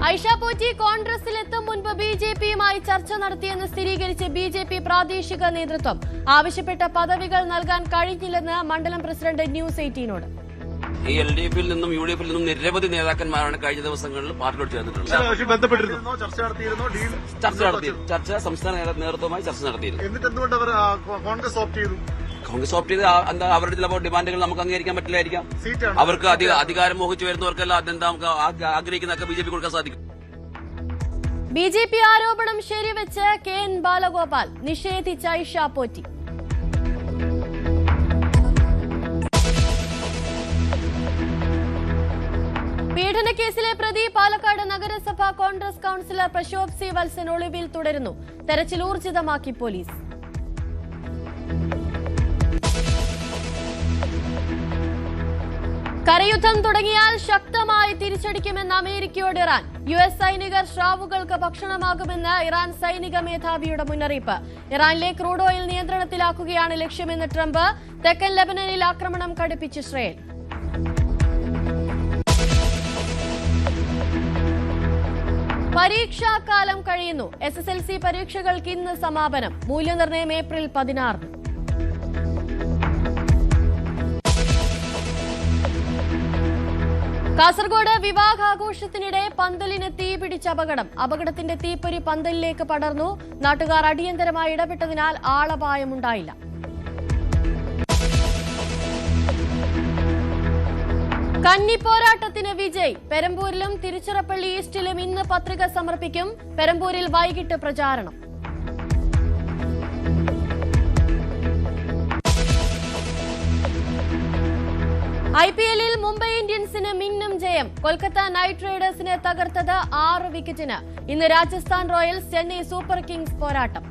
ഐഷ പോറ്റി കോൺഗ്രസിലെത്തും മുൻപ് ബിജെപിയുമായി ചർച്ച നടത്തിയെന്ന് സ്ഥിരീകരിച്ച് ബിജെപി പ്രാദേശിക നേതൃത്വം. ആവശ്യപ്പെട്ട പദവികൾ നൽകാൻ കഴിഞ്ഞില്ലെന്ന് മണ്ഡലം പ്രസിഡന്റ് ന്യൂസ് 18നോട്. LDF-ൽ നിന്നും UDF-ൽ നിന്നും നിരവധി നേതാക്കന്മാരാണ് കഴിഞ്ഞ ദിവസങ്ങളിൽ പാർട്ടിയോട് ചേർന്നിട്ടുള്ളത്. ചർച്ച സംസ്ഥാന നേതൃത്വവുമായി ചർച്ച നടത്തിയിരുന്നു. എന്നിട്ട് എന്തുകൊണ്ട് അവർ കോൺഗ്രസ് ഓപ്റ്റ് ചെയ്തു? കോൺഗ്രസ് ഓപ്റ്റ് ചെയ്ത് എന്താ അവരുടെ ചിലപ്പോൾ ഡിമാൻഡുകൾ നമുക്ക് അംഗീകരിക്കാൻ പറ്റില്ലായിരിക്കാം. അവർക്ക് അധികാരം മോഹിച്ചു വരുന്നവർക്കെല്ലാം അതെന്താ നമുക്ക് ആഗ്രഹിക്കുന്നതൊക്കെ BJP കൊടുക്കാൻ സാധിക്കും. BJP ആരോപണം ശരിവെച്ച് KN ബാലഗോപാൽ നിഷേധിച്ച ഐഷ പോറ്റി. പീഡനക്കേസിലെ പ്രതി പാലക്കാട് നഗരസഭ കോൺഗ്രസ് കൌൺസിലർ പ്രശോഭ് സി വത്സൻ ഒളിവിൽ തുടരുന്നു. തെരച്ചിൽ ഊർജിതമാക്കി പോലീസ്. കരയുദ്ധം തുടങ്ങിയാൽ ശക്തമായി തിരിച്ചടിക്കുമെന്ന് അമേരിക്കയോട് ഇറാൻ. US സൈനികർ സ്രാവുകൾക്ക് ഭക്ഷണമാകുമെന്ന് ഇറാൻ സൈനിക മേധാവിയുടെ മുന്നറിയിപ്പ്. ഇറാനിലെ ക്രൂഡ് ഓയിൽ നിയന്ത്രണത്തിലാക്കുകയാണ് ലക്ഷ്യമെന്ന് ട്രംപ്. തെക്കൻ ലെബനനിൽ ആക്രമണം കടുപ്പിച്ച് ഇസ്രയേൽ. പരീക്ഷാകാലം കഴിയുന്നു. SSLC പരീക്ഷകൾക്ക് ഇന്ന് സമാപനം. മൂല്യനിർണ്ണയം ഏപ്രിൽ 16. കാസർഗോഡ് വിവാഹാഘോഷത്തിനിടെ പന്തലിന് തീപിടിച്ച അപകടം. അപകടത്തിന്റെ തീപ്പൊരി പന്തലിലേക്ക് പടർന്നു. നാട്ടുകാർ അടിയന്തരമായി ഇടപെട്ടതിനാൽ ആളപായമുണ്ടായില്ല. കന്നിപ്പോരാട്ടത്തിന് വിജയ്. പെരമ്പൂരിലും തിരുച്ചിറപ്പള്ളി ഈസ്റ്റിലും ഇന്ന് പത്രിക സമർപ്പിക്കും. പെരമ്പൂരിൽ വൈകിട്ട് പ്രചാരണം. IPL-ൽ മുംബൈ ഇന്ത്യൻസിന് മിന്നും ജയം. കൊൽക്കത്ത നൈറ്റ് റൈഡേഴ്സിനെ തകർത്തത് 6 വിക്കറ്റിന്. ഇന്ന് Rajasthan Royals Chennai super Kings പോരാട്ടം.